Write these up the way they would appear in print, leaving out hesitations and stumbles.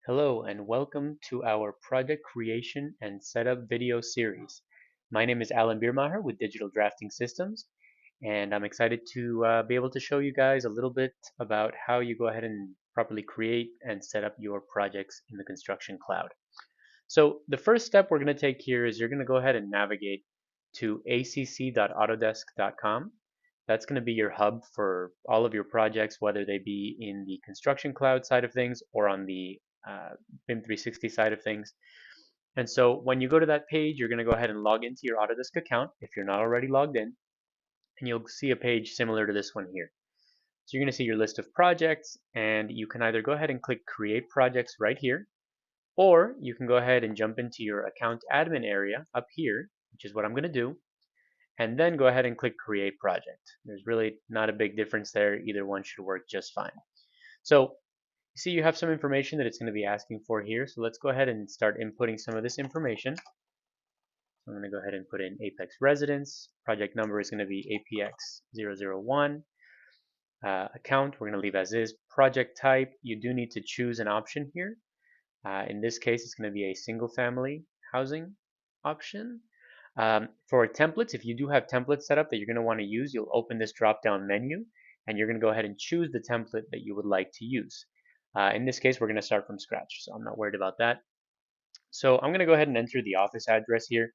Hello and welcome to our project creation and setup video series. My name is Alan Birmaher with Digital Drafting Systems, and I'm excited to be able to show you guys a little bit about how you go ahead and properly create and set up your projects in the construction cloud. So the first step we're going to take here is you're going to go ahead and navigate to acc.autodesk.com. That's going to be your hub for all of your projects, whether they be in the construction cloud side of things or on the BIM 360 side of things. And so when you go to that page, you're going to go ahead and log into your Autodesk account if you're not already logged in, and you'll see a page similar to this one here. So you're going to see your list of projects, and you can either go ahead and click Create Projects right here, or you can go ahead and jump into your account admin area up here, which is what I'm going to do, and then go ahead and click Create Project. There's really not a big difference there. Either one should work just fine. So you see you have some information that it's going to be asking for here. So let's go ahead and start inputting some of this information. So I'm going to go ahead and put in Apex Residence. Project number is going to be APX001. Account, we're going to leave as is. Project type, you do need to choose an option here. In this case, it's going to be a single family housing option. For templates, if you do have templates set up that you're going to want to use, you'll open this drop down menu and you're going to go ahead and choose the template that you would like to use. In this case, we're going to start from scratch, so I'm not worried about that. So I'm going to go ahead and enter the office address here,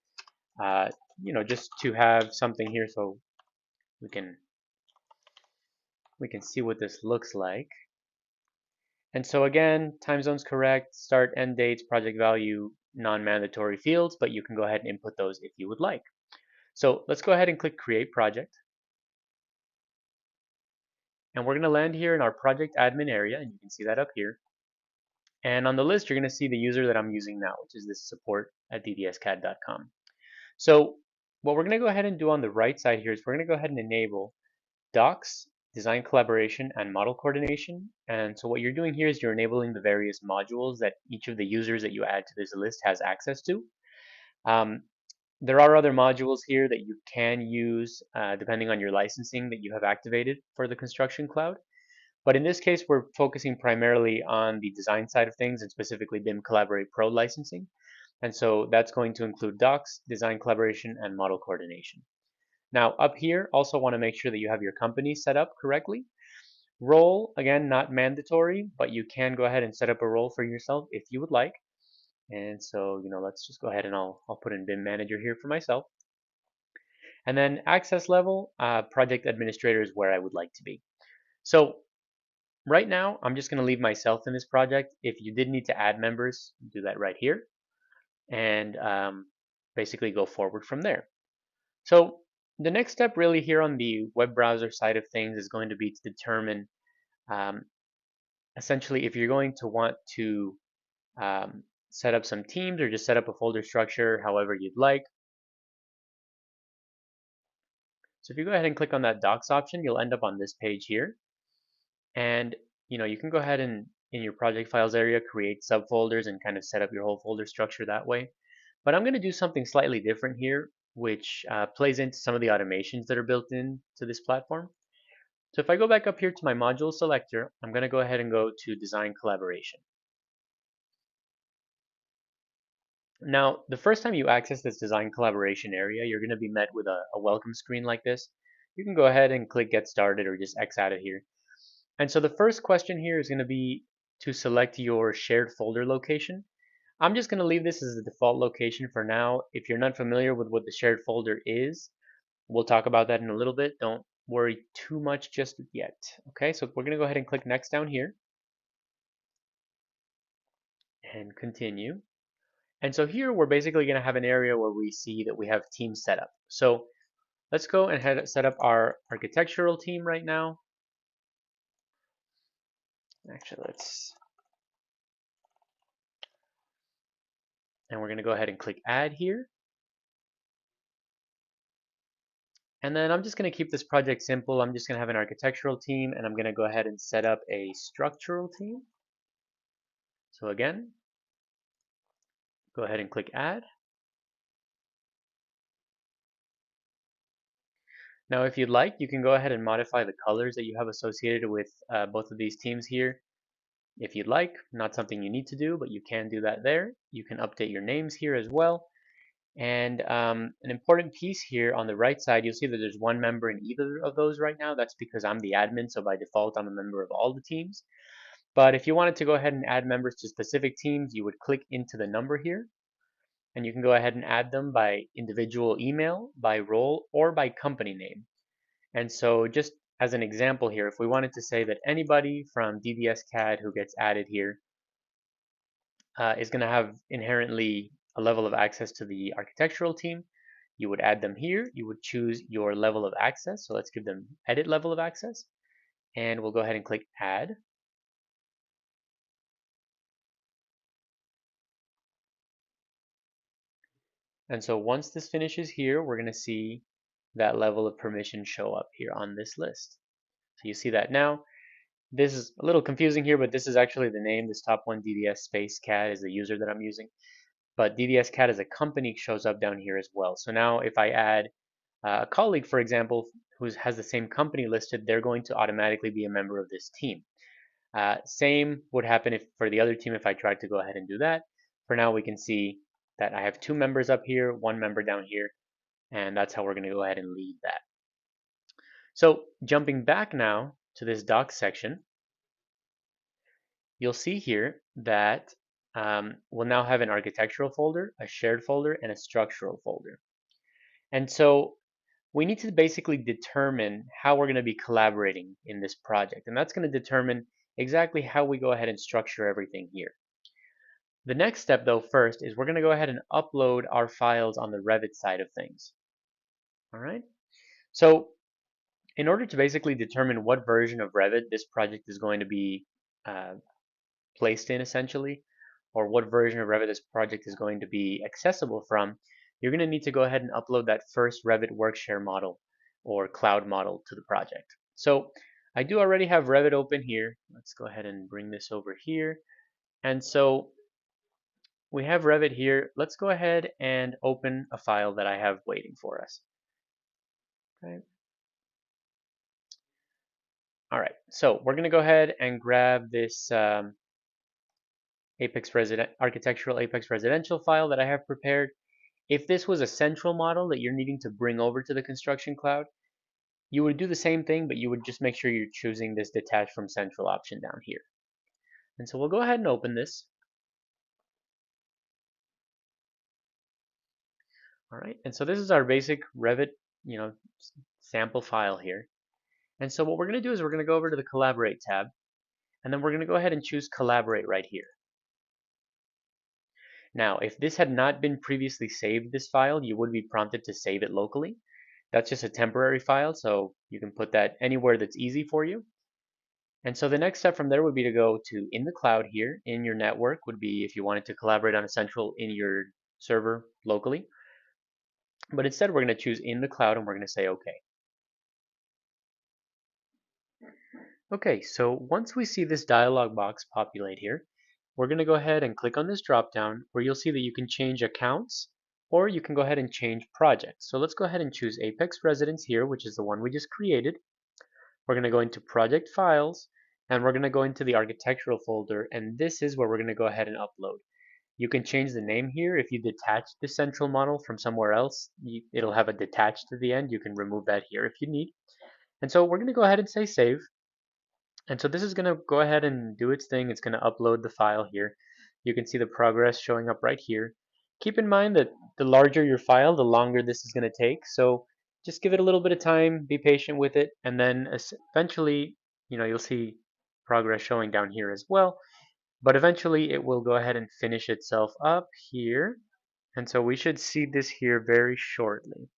just to have something here so we can see what this looks like. And so again, time zone's correct, start, end dates, project value, non-mandatory fields, but you can go ahead and input those if you would like. So let's go ahead and click Create Project. And we're going to land here in our project admin area, and you can see that up here. And on the list, you're going to see the user that I'm using now, which is this support@ddscad.com. So what we're going to go ahead and do on the right side here is we're going to go ahead and enable docs, design collaboration, and model coordination. And so what you're doing here is you're enabling the various modules that each of the users that you add to this list has access to. There are other modules here that you can use depending on your licensing that you have activated for the construction cloud. But in this case, we're focusing primarily on the design side of things and specifically BIM Collaborate Pro licensing. And so that's going to include docs, design collaboration, and model coordination. Now up here, also want to make sure that you have your company set up correctly. Role, again, not mandatory, but you can go ahead and set up a role for yourself if you would like. And so, let's just go ahead and I'll put in BIM manager here for myself. And then access level, project administrator is where I would like to be. So right now, I'm just going to leave myself in this project. If you did need to add members, do that right here. And basically go forward from there. So the next step really here on the web browser side of things is going to be to determine essentially if you're going to want to set up some teams or just set up a folder structure however you'd like. So if you go ahead and click on that docs option, you'll end up on this page here. And you can go ahead and in your project files area create subfolders and kind of set up your whole folder structure that way. But I'm going to do something slightly different here, which plays into some of the automations that are built in to this platform. So if I go back up here to my module selector, I'm going to go ahead and go to design collaboration. Now, the first time you access this design collaboration area, you're going to be met with a welcome screen like this. You can go ahead and click get started or just X out of here. And so the first question here is going to be to select your shared folder location. I'm just going to leave this as the default location for now. If you're not familiar with what the shared folder is, we'll talk about that in a little bit. Don't worry too much just yet. Okay, so we're going to go ahead and click next down here and continue. And so here we're basically going to have an area where we see that we have teams set up. So let's go and set up our architectural team right now. Actually, and we're going to go ahead and click add here. And then I'm just going to keep this project simple. I'm just going to have an architectural team, and I'm going to go ahead and set up a structural team. So again, go ahead and click add. Now, if you'd like, you can go ahead and modify the colors that you have associated with both of these teams here. if you'd like. Not something you need to do, but you can do that there. You can update your names here as well. And an important piece here on the right side, you'll see that there's one member in either of those right now. That's because I'm the admin, so by default, I'm a member of all the teams. But if you wanted to go ahead and add members to specific teams, you would click into the number here, and you can go ahead and add them by individual email, by role, or by company name. And so just as an example here, if we wanted to say that anybody from DDS CAD who gets added here is going to have inherently a level of access to the architectural team, you would add them here. You would choose your level of access. So let's give them edit level of access. And we'll go ahead and click add. And so once this finishes here, we're going to see that level of permission show up here on this list. So you see that now. This is a little confusing here, but this is actually the name. This top one, DDS space CAD, is the user that I'm using. But DDS CAD as a company shows up down here as well. So now if I add a colleague, for example, who has the same company listed, they're going to automatically be a member of this team. Same would happen if for the other team if I tried to go ahead and do that. For now, we can see that I have two members up here, one member down here, and that's how we're going to go ahead and leave that. So jumping back now to this docs section, you'll see here that we'll now have an architectural folder, a shared folder, and a structural folder. And so we need to basically determine how we're going to be collaborating in this project. And that's going to determine exactly how we go ahead and structure everything here. The next step, though, first is we're going to go ahead and upload our files on the Revit side of things. All right. So in order to basically determine what version of Revit this project is going to be placed in, essentially, or what version of Revit this project is going to be accessible from, you're going to need to go ahead and upload that first Revit Workshare model or cloud model to the project. So I do already have Revit open here. Let's go ahead and bring this over here. And so we have Revit here. Let's go ahead and open a file that I have waiting for us. Okay. All right, so we're going to go ahead and grab this architectural Apex residential file that I have prepared. If this was a central model that you're needing to bring over to the construction cloud, you would do the same thing, but you would just make sure you're choosing this detach from central option down here. And so we'll go ahead and open this. All right, and so this is our basic Revit, sample file here. And so what we're going to do is we're going to go over to the Collaborate tab, and then we're going to go ahead and choose Collaborate right here. Now, if this had not been previously saved, this file, you would be prompted to save it locally. That's just a temporary file, so you can put that anywhere that's easy for you. And so the next step from there would be to go to in the cloud here, in your network would be if you wanted to collaborate on a central in your server locally. But instead we're going to choose in the cloud and we're going to say OK. Okay, so once we see this dialog box populate here, we're going to go ahead and click on this drop down where you'll see that you can change accounts or you can go ahead and change projects. So let's go ahead and choose Apex Residence here, which is the one we just created. We're going to go into project files and we're going to go into the architectural folder, and this is where we're going to go ahead and upload. You can change the name here. If you detach the central model from somewhere else, it'll have a detached to the end. You can remove that here if you need. And so we're going to go ahead and say save. And so this is going to go ahead and do its thing. It's going to upload the file here. You can see the progress showing up right here. Keep in mind that the larger your file, the longer this is going to take. So just give it a little bit of time, be patient with it, and then eventually, you'll see progress showing down here as well. But eventually it will go ahead and finish itself up here. And so we should see this here very shortly.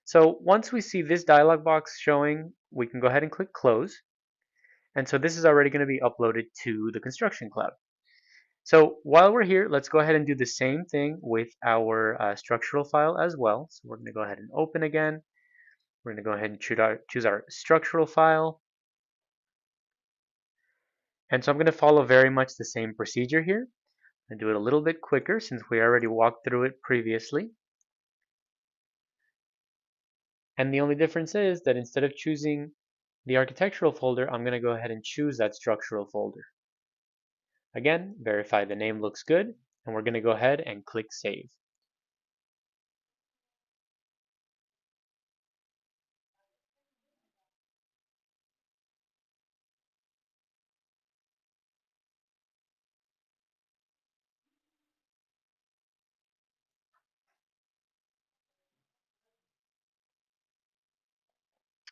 So once we see this dialog box showing, we can go ahead and click close. And so this is already going to be uploaded to the construction cloud. So while we're here, let's go ahead and do the same thing with our structural file as well. So we're going to go ahead and open again. We're going to go ahead and choose our structural file. And so I'm going to follow very much the same procedure here and do it a little bit quicker since we already walked through it previously. And the only difference is that instead of choosing the architectural folder, I'm going to go ahead and choose that structural folder. Again, verify the name looks good, and we're going to go ahead and click Save.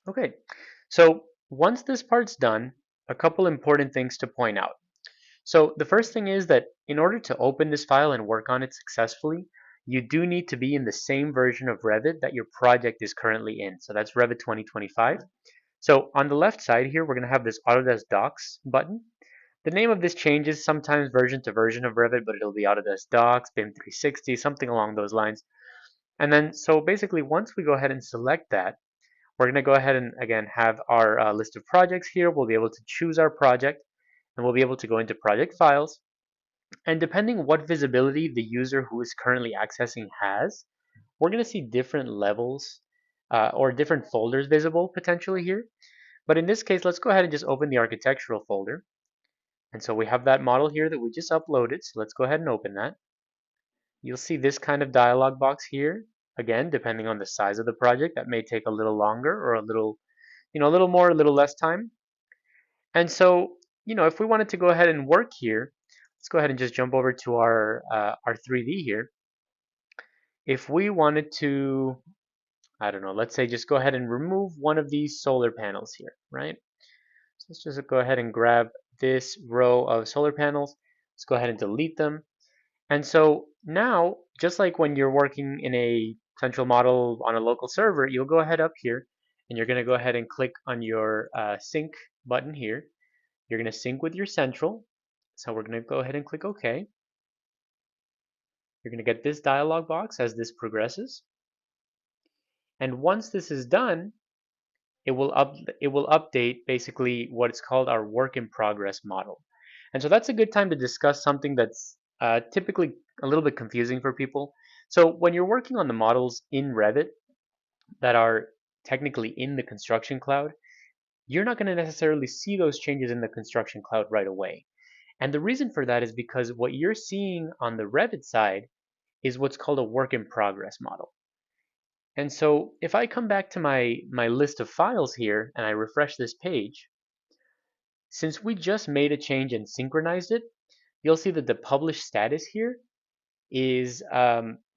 Okay, so once this part's done, a couple important things to point out. So the first thing is that in order to open this file and work on it successfully, you do need to be in the same version of Revit that your project is currently in. So that's Revit 2025. So on the left side here, we're going to have this Autodesk Docs button. The name of this changes sometimes version to version of Revit, but it'll be Autodesk Docs, BIM 360, something along those lines. And then, so basically, once we go ahead and select that, we're going to go ahead and again have our list of projects here. We'll be able to choose our project, and we'll be able to go into project files. And depending what visibility the user who is currently accessing has, we're going to see different levels or different folders visible potentially here. But in this case, let's go ahead and just open the architectural folder. And so we have that model here that we just uploaded. So let's go ahead and open that. You'll see this kind of dialog box here. Again, depending on the size of the project, that may take a little longer or a little, a little more, a little less time. And so, if we wanted to go ahead and work here, let's go ahead and just jump over to our 3D here. If we wanted to, I don't know, let's say just go ahead and remove one of these solar panels here, right? So let's just go ahead and grab this row of solar panels. Let's go ahead and delete them. And so now, just like when you're working in a central model on a local server, you'll go ahead up here and you're going to go ahead and click on your sync button here. You're going to sync with your central. So we're going to go ahead and click OK. You're going to get this dialog box as this progresses. And once this is done, it will update basically what is called our work in progress model. And so that's a good time to discuss something that's typically a little bit confusing for people. So when you're working on the models in Revit that are technically in the construction cloud, you're not going to necessarily see those changes in the construction cloud right away. And the reason for that is because what you're seeing on the Revit side is what's called a work in progress model. And so if I come back to my list of files here and I refresh this page, since we just made a change and synchronized it, you'll see that the published status here is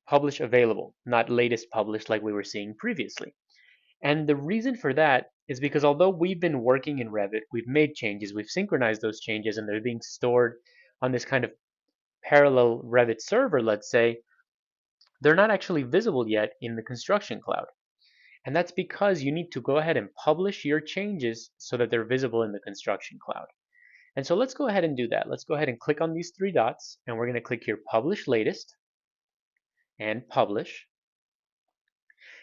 publish available, not latest published like we were seeing previously. And the reason for that is because although we've been working in Revit, we've made changes, we've synchronized those changes, and they're being stored on this kind of parallel Revit server, let's say, they're not actually visible yet in the construction cloud. And that's because you need to go ahead and publish your changes so that they're visible in the construction cloud. And so let's go ahead and do that. Let's go ahead and click on these three dots, and we're going to click here, Publish Latest, and Publish.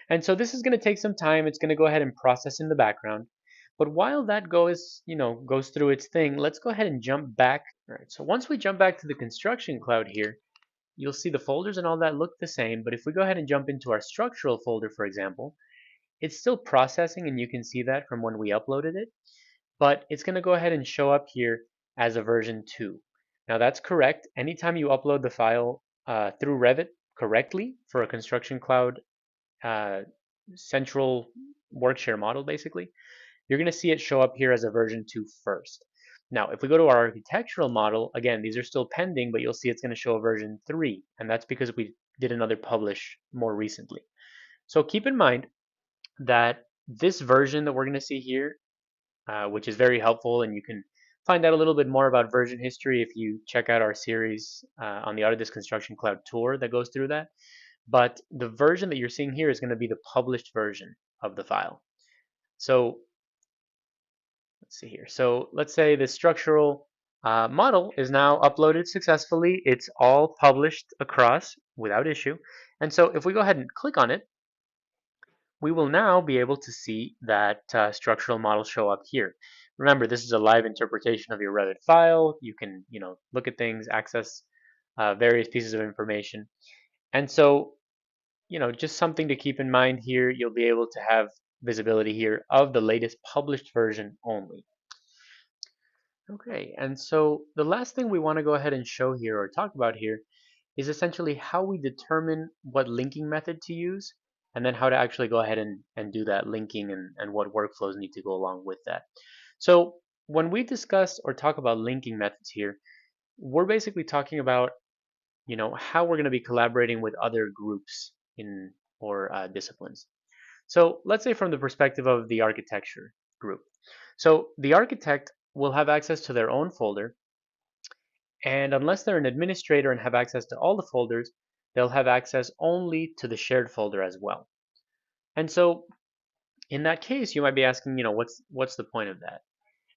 And so this is going to take some time. It's going to go ahead and process in the background. But while that goes through its thing, let's go ahead and jump back. All right, so once we jump back to the construction cloud here, you'll see the folders and all that look the same. But if we go ahead and jump into our structural folder, for example, it's still processing, and you can see that from when we uploaded it. But it's going to go ahead and show up here as a version 2. Now that's correct. Anytime you upload the file through Revit correctly for a construction cloud uh, central workshare model, basically, you're going to see it show up here as a version 2 first. Now, if we go to our architectural model, again, these are still pending, but you'll see it's going to show a version 3, and that's because we did another publish more recently. So keep in mind that this version that we're going to see here, which is very helpful, and you can find out a little bit more about version history if you check out our series on the Autodesk Construction Cloud tour that goes through that. But the version that you're seeing here is going to be the published version of the file. So let's see here. So let's say the structural model is now uploaded successfully. It's all published across without issue. And so if we go ahead and click on it, we will now be able to see that structural model show up here. Remember, this is a live interpretation of your Revit file. You can, look at things, access various pieces of information. And so, just something to keep in mind here, you'll be able to have visibility here of the latest published version only. Okay, and so the last thing we want to go ahead and show here or talk about here is essentially how we determine what linking method to use, and then how to actually go ahead and do that linking and what workflows need to go along with that. So when we discuss or talk about linking methods here, we're basically talking about, how we're going to be collaborating with other groups in or disciplines. So let's say from the perspective of the architecture group. So the architect will have access to their own folder, and unless they're an administrator and have access to all the folders, they'll have access only to the shared folder as well. And so in that case, you might be asking, what's the point of that?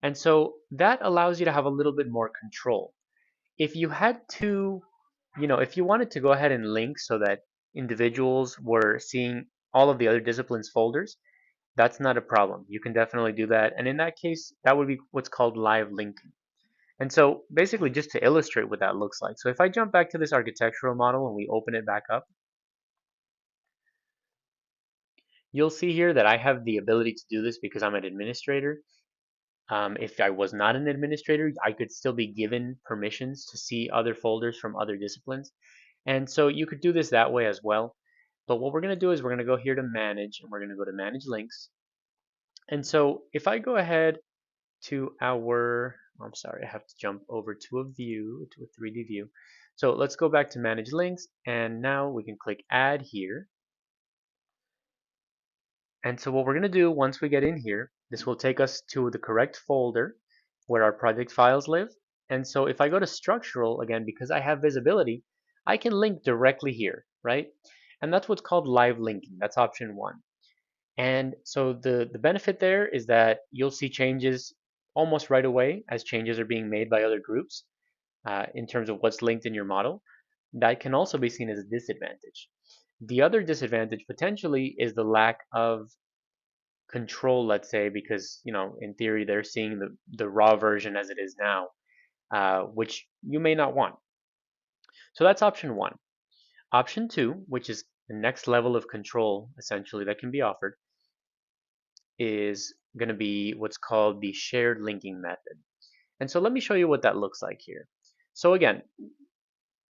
And so that allows you to have a little bit more control. If you had to, if you wanted to go ahead and link so that individuals were seeing all of the other disciplines folders, that's not a problem. You can definitely do that. And in that case, that would be what's called live linking. And so basically just to illustrate what that looks like. So if I jump back to this architectural model and we open it back up, you'll see here that I have the ability to do this because I'm an administrator. If I was not an administrator, I could still be given permissions to see other folders from other disciplines. And so you could do this that way as well. But what we're going to do is we're going to go here to manage, and we're going to go to manage links. And so if I go ahead to I'm sorry, I have to jump over to a view, to a 3D view. So let's go back to manage links, and now we can click add here. And so what we're going to do once we get in here, this will take us to the correct folder where our project files live. And so if I go to structural, again, because I have visibility, I can link directly here, right? And that's what's called live linking. That's option 1. And so the benefit there is that you'll see changes almost right away as changes are being made by other groups in terms of what's linked in your model. That can also be seen as a disadvantage. The other disadvantage potentially is the lack of control, let's say, because in theory they're seeing the raw version as it is now, which you may not want. So that's option 1. Option 2, which is the next level of control essentially that can be offered, is going to be what's called the shared linking method. And so let me show you what that looks like here. So again,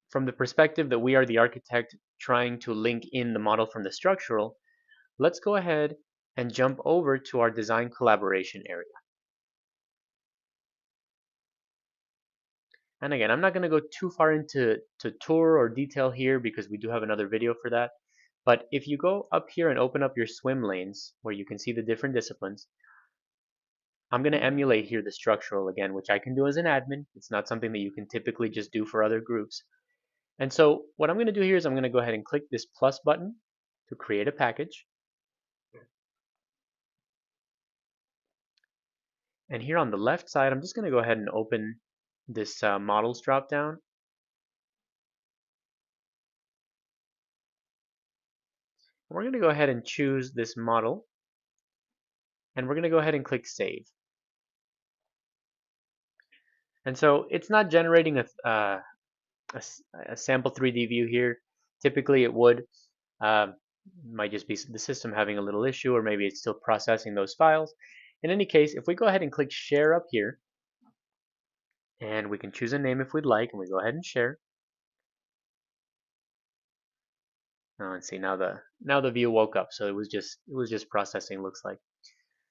from the perspective that we are the architect trying to link in the model from the structural, let's go ahead and jump over to our design collaboration area. And again, I'm not going to go too far into tour or detail here because we do have another video for that. But if you go up here and open up your swim lanes where you can see the different disciplines, I'm going to emulate here the structural again, which I can do as an admin. It's not something that you can typically just do for other groups. And so what I'm going to do here is I'm going to go ahead and click this plus button to create a package. And here on the left side, I'm just going to go ahead and open this models dropdown. We're going to go ahead and choose this model, and we're going to go ahead and click save. And so it's not generating a sample 3D view here. Typically it would. Might just be the system having a little issue, or maybe it's still processing those files. In any case, if we go ahead and click share up here, and we can choose a name if we'd like, and we go ahead and share. Let's see, now the view woke up, so it was just processing, looks like.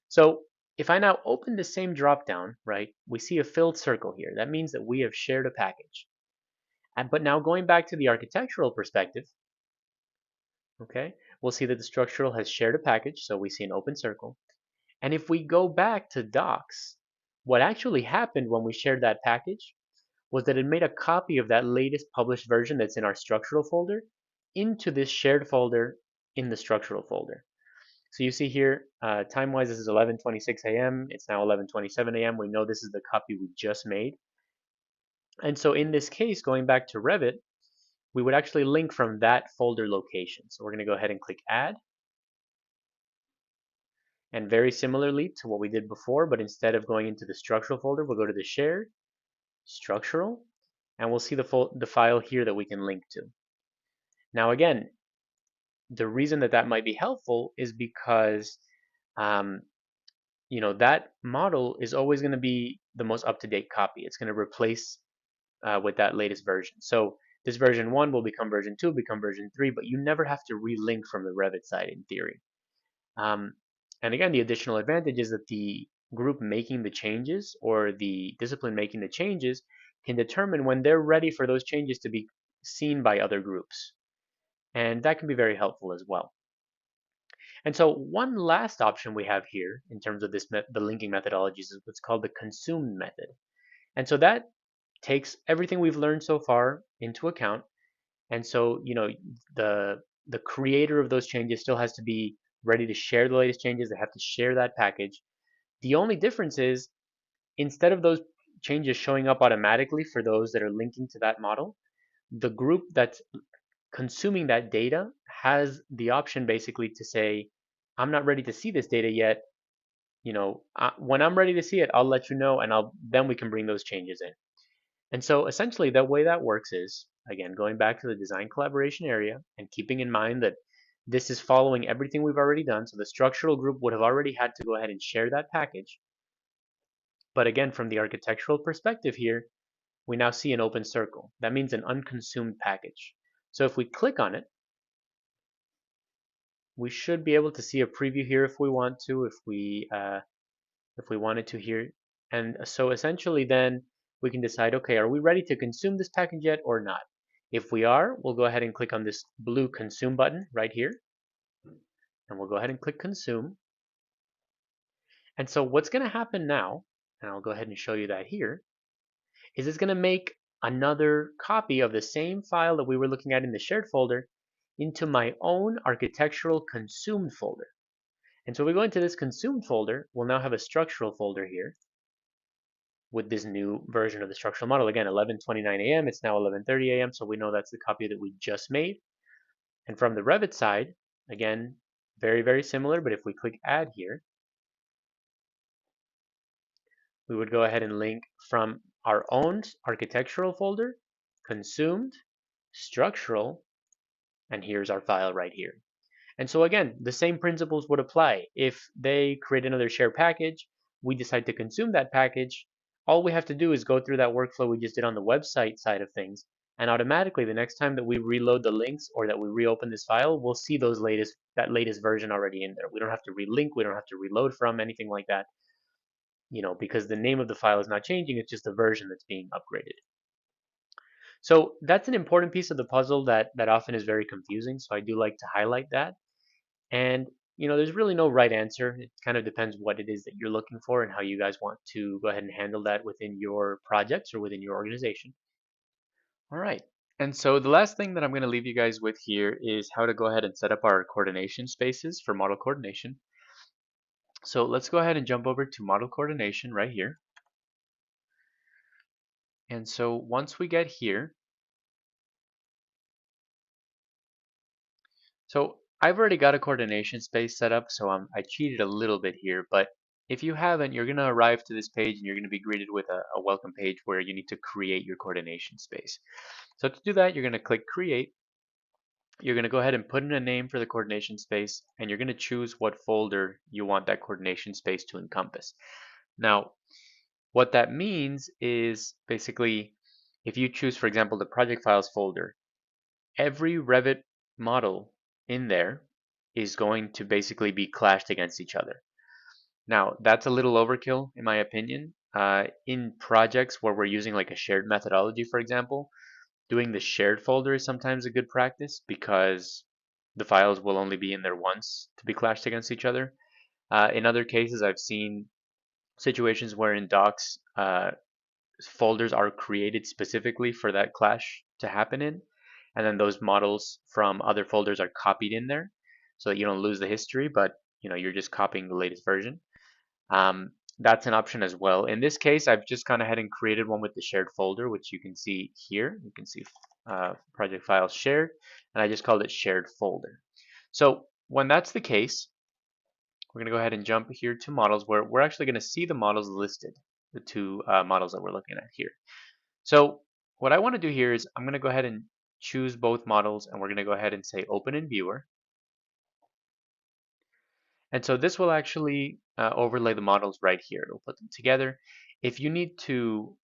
So if I now open the same dropdown, right, we see a filled circle here. That means that we have shared a package. But now going back to the architectural perspective, okay, we'll see that the structural has shared a package, so we see an open circle. And if we go back to docs, what actually happened when we shared that package was that it made a copy of that latest published version that's in our structural folder into this shared folder in the structural folder. So you see here, time-wise, this is 11:26 a.m. It's now 11:27 a.m. We know this is the copy we just made. And so in this case, going back to Revit, we would actually link from that folder location. So we're going to go ahead and click add. And very similarly to what we did before, but instead of going into the structural folder, we'll go to the shared, structural, and we'll see the file here that we can link to. Now again, the reason that might be helpful is because that model is always going to be the most up-to-date copy. It's going to replace with that latest version. So this version 1 will become version 2, become version 3, but you never have to relink from the Revit side in theory. And again, the additional advantage is that the group making the changes or the discipline making the changes can determine when they're ready for those changes to be seen by other groups. And that can be very helpful as well. And so one last option we have here in terms of the linking methodologies is what's called the consumed method. And so that takes everything we've learned so far into account. And so, the creator of those changes still has to be ready to share the latest changes. They have to share that package. The only difference is instead of those changes showing up automatically for those that are linking to that model, the group that's consuming that data has the option basically to say, I'm not ready to see this data yet. When I'm ready to see it, I'll let you know, and then we can bring those changes in. And so essentially the way that works is, again, going back to the design collaboration area and keeping in mind that this is following everything we've already done. So the structural group would have already had to go ahead and share that package. But again, from the architectural perspective here, we now see an open circle. That means an unconsumed package. So if we click on it, we should be able to see a preview here if we want to, if we wanted to here. And so essentially then we can decide, okay, are we ready to consume this package yet or not? If we are, we'll go ahead and click on this blue consume button right here. And we'll go ahead and click consume. And so what's going to happen now, and I'll go ahead and show you that here, is it's going to make another copy of the same file that we were looking at in the shared folder into my own architectural consumed folder. And so we go into this consumed folder, we'll now have a structural folder here with this new version of the structural model. Again, 11:29 a.m. It's now 11:30 a.m. So we know that's the copy that we just made. And from the Revit side, again, very, very similar. But if we click add here, we would go ahead and link from our own architectural folder, consumed, structural, and here's our file right here. And so again, the same principles would apply. If they create another share package, we decide to consume that package, all we have to do is go through that workflow we just did on the website side of things, and automatically the next time that we reload the links or that we reopen this file, we'll see that latest version already in there. We don't have to relink, we don't have to reload from anything like that, because the name of the file is not changing, it's just the version that's being upgraded. So that's an important piece of the puzzle that often is very confusing, so I do like to highlight that. And there's really no right answer. It kind of depends what it is that you're looking for and how you guys want to go ahead and handle that within your projects or within your organization. All right. And so the last thing that I'm going to leave you guys with here is how to go ahead and set up our coordination spaces for model coordination. So let's go ahead and jump over to model coordination right here. And so once we get here, so I've already got a coordination space set up, so I cheated a little bit here, but if you haven't, you're going to arrive to this page and you're going to be greeted with a welcome page where you need to create your coordination space. So to do that, you're going to click create. You're going to go ahead and put in a name for the coordination space, and you're going to choose what folder you want that coordination space to encompass. Now, what that means is basically if you choose, for example, the project files folder, every Revit model in there is going to basically be clashed against each other. Now, that's a little overkill in my opinion. In projects where we're using like a shared methodology, for example, doing the shared folder is sometimes a good practice because the files will only be in there once to be clashed against each other. In other cases, I've seen situations where in docs, folders are created specifically for that clash to happen in, and then those models from other folders are copied in there so that you don't lose the history, but you're just copying the latest version. That's an option as well. In this case, I've just gone ahead and created one with the shared folder, which you can see here. You can see project files shared, and I just called it shared folder. So when that's the case, we're going to go ahead and jump here to models where we're actually going to see the models listed, the two models that we're looking at here. So what I want to do here is I'm going to go ahead and choose both models, and we're going to go ahead and say open in viewer. And so this will actually overlay the models right here. It'll put them together. If you need to,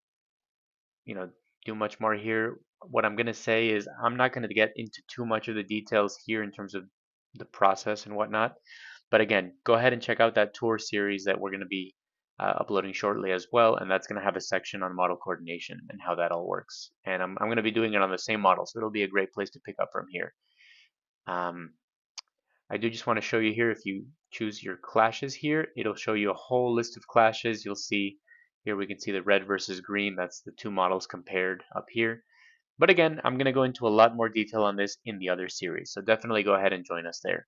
you know, do much more here, what I'm going to say is I'm not going to get into too much of the details here in terms of the process and whatnot. But again, go ahead and check out that tour series that we're going to be uploading shortly as well. And that's going to have a section on model coordination and how that all works. And I'm going to be doing it on the same model. So it'll be a great place to pick up from here. Um, I do just want to show you here, if you choose your clashes here, it'll show you a whole list of clashes. You'll see here, we can see the red versus green. That's the two models compared up here. But again, I'm going to go into a lot more detail on this in the other series. So definitely go ahead and join us there.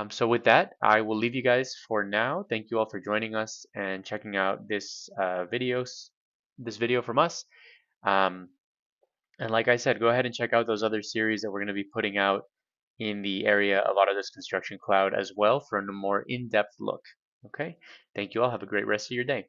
So with that, I will leave you guys for now. Thank you all for joining us and checking out this video from us. Um, and like I said, go ahead and check out those other series that we're going to be putting out in the area of Autodesk Construction Cloud as well for a more in-depth look. Okay, thank you all. Have a great rest of your day.